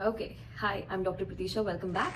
Okay, hi, I'm Dr. Pratisha. Welcome back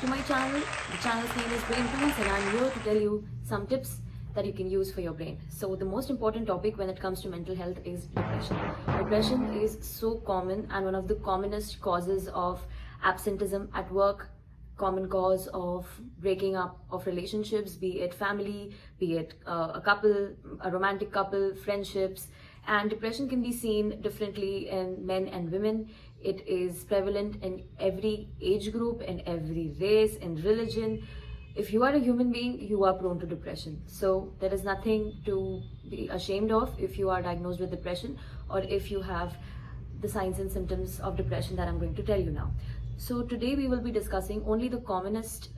to my channel. The channel's name is Brain Tools, and I'm here to tell you some tips that you can use for your brain. So, the most important topic when it comes to mental health is depression. Depression is so common and one of the commonest causes of absenteeism at work, common cause of breaking up of relationships, be it family, be it a couple, a romantic couple, friendships. And depression can be seen differently in men and women. It is prevalent in every age group, in every race, in religion. If you are a human being, you are prone to depression. So there is nothing to be ashamed of if you are diagnosed with depression or if you have the signs and symptoms of depression that I'm going to tell you now. So today we will be discussing only the commonest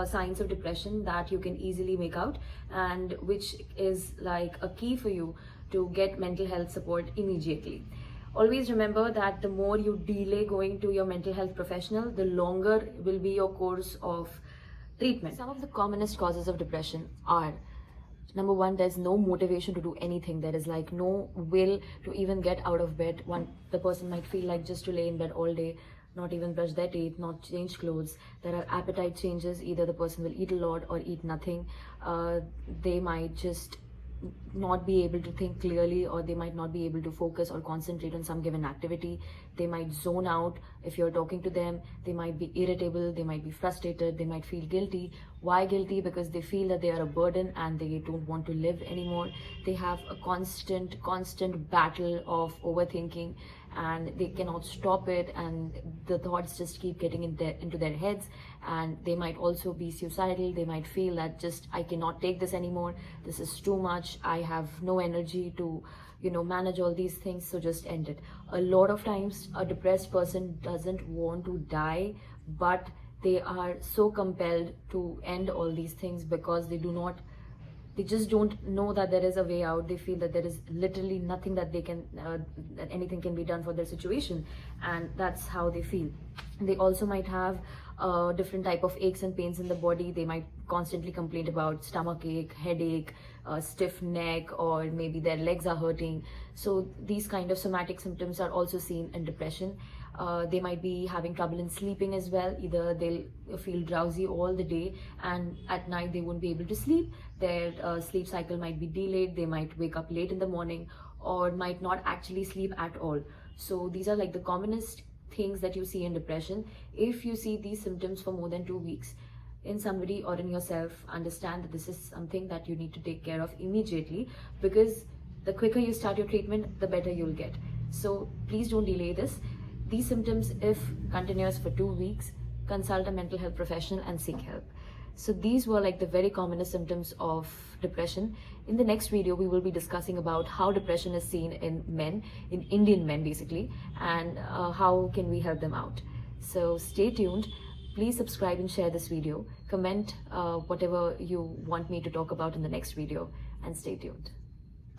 signs of depression that you can easily make out, and which is like a key for you to get mental health support immediately. Always remember that the more you delay going to your mental health professional, the longer will be your course of treatment. Some of the commonest causes of depression are: number one, there's no motivation to do anything. There is like no will to even get out of bed. The person might feel like just to lay in bed all day, not even brush their teeth, not change clothes. There are appetite changes. Either the person will eat a lot or eat nothing. They might just not be able to think clearly, or they might not be able to focus or concentrate on some given activity. They might zone out if you're talking to them. They might be irritable, they might be frustrated, they might feel guilty. Why guilty? Because they feel that they are a burden and they don't want to live anymore. They have a constant battle of overthinking, and they cannot stop it, and the thoughts just keep getting into their heads. And they might also be suicidal. They might feel that just, I cannot take this anymore, this is too much, I have no energy to manage all these things, so just end it. A lot of times a depressed person doesn't want to die, but they are so compelled to end all these things because they just don't know that there is a way out. They feel that there is literally nothing that they can that anything can be done for their situation, and that's how they feel. They also might have different type of aches and pains in the body. They might constantly complain about stomach ache, headache, stiff neck, or maybe their legs are hurting. So these kind of somatic symptoms are also seen in depression. They might be having trouble in sleeping as well. Either they'll feel drowsy all the day, and at night they won't be able to sleep. Their sleep cycle might be delayed. They might wake up late in the morning, or might not actually sleep at all. So these are like the commonest things that you see in depression. If you see these symptoms for more than 2 weeks in somebody or in yourself, understand that this is something that you need to take care of immediately, because the quicker you start your treatment, the better you'll get. So please don't delay this. These symptoms, if continuous for 2 weeks, consult a mental health professional and seek help. So these were like the very commonest symptoms of depression. In the next video, we will be discussing about how depression is seen in men, in Indian men basically, and how can we help them out. So stay tuned. Please subscribe and share this video. Comment whatever you want me to talk about in the next video, and stay tuned.